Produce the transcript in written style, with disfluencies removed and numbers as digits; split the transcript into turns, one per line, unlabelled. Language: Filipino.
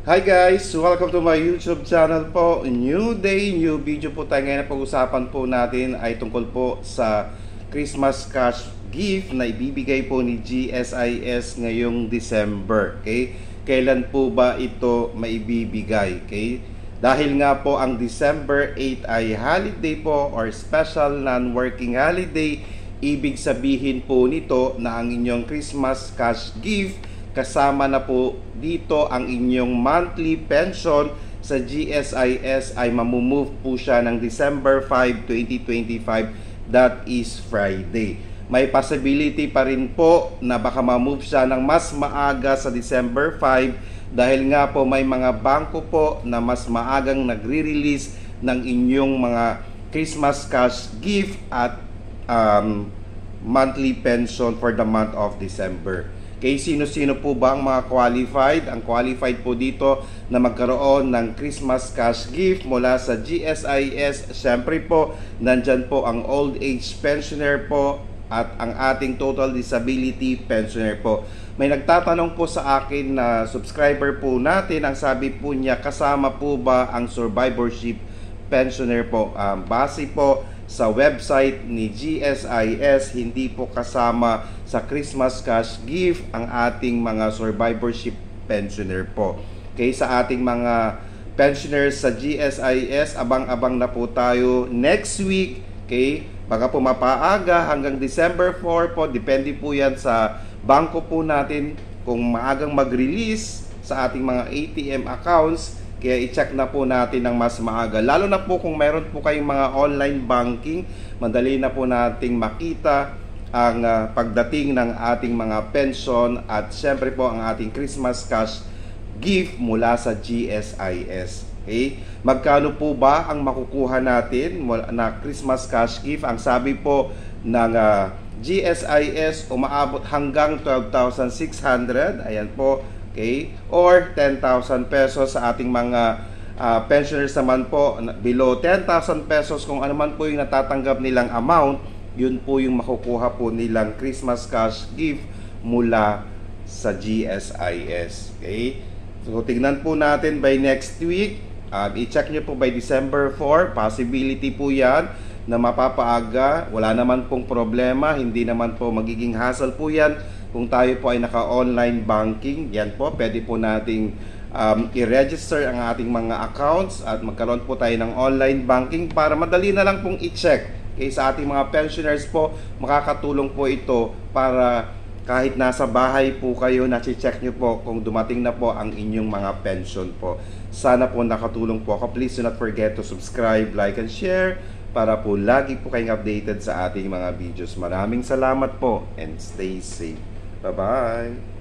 Hi guys! Welcome to my YouTube channel po. New day, new video po tayo ngayon. Pag-usapan po natin ay tungkol po sa Christmas cash gift na ibibigay po ni GSIS ngayong December. Okay? Kailan po ba ito maibibigay? Okay? Dahil nga po ang December 8 ay holiday po or special non-working holiday, ibig sabihin po nito na ang inyong Christmas cash gift kasama na po dito ang inyong monthly pension sa GSIS ay mamumove po siya ng December 5, 2025. That is Friday. May possibility pa rin po na baka mamove siya ng mas maaga sa December 5 dahil nga po may mga bangko po na mas maagang nagre-release ng inyong mga Christmas cash gift at monthly pension for the month of December. Kay sino-sino po ba ang mga qualified? Ang qualified po dito na magkaroon ng Christmas cash gift mula sa GSIS. Siyempre po, nandyan po ang old age pensioner po at ang ating total disability pensioner po. May nagtatanong po sa akin na subscriber po natin, ang sabi po niya, kasama po ba ang survivorship pensioner po? Base po sa website ni GSIS, hindi po kasama sa Christmas cash gift ang ating mga survivorship pensioner po. Okay, sa ating mga pensioners sa GSIS, abang-abang na po tayo next week. Okay, baka po mapaaga hanggang December 4 po, depende po yan sa bangko po natin kung maagang mag-release sa ating mga ATM accounts. Kaya i-check na po natin ng mas maaga. Lalo na po kung meron po kayong mga online banking, madali na po nating makita ang pagdating ng ating mga pension at syempre po ang ating Christmas cash gift mula sa GSIS. Okay? Magkano po ba ang makukuha natin na Christmas cash gift? Ang sabi po ng GSIS, umaabot hanggang 12,600. Ayan po. Okay? Or 10,000 pesos sa ating mga pensioners naman po below 10,000 pesos. Kung ano man po yung natatanggap nilang amount, yun po yung makukuha po nilang Christmas cash gift mula sa GSIS. Okay? So tignan po natin by next week. I-check nyo po by December 4. Possibility po yan na mapapaaga. Wala naman pong problema. Hindi naman po magiging hassle po yan. Kung tayo po ay naka-online banking, yan po, pwede po nating i-register ang ating mga accounts at magkaroon po tayo ng online banking para madali na lang pong i-check. Okay, sa ating mga pensioners po, makakatulong po ito para kahit nasa bahay po kayo, na-check nyo po kung dumating na po ang inyong mga pension po. Sana po nakatulong po ako. Please do not forget to subscribe, like, and share para po lagi po kayong updated sa ating mga videos. Maraming salamat po and stay safe. Bye-bye!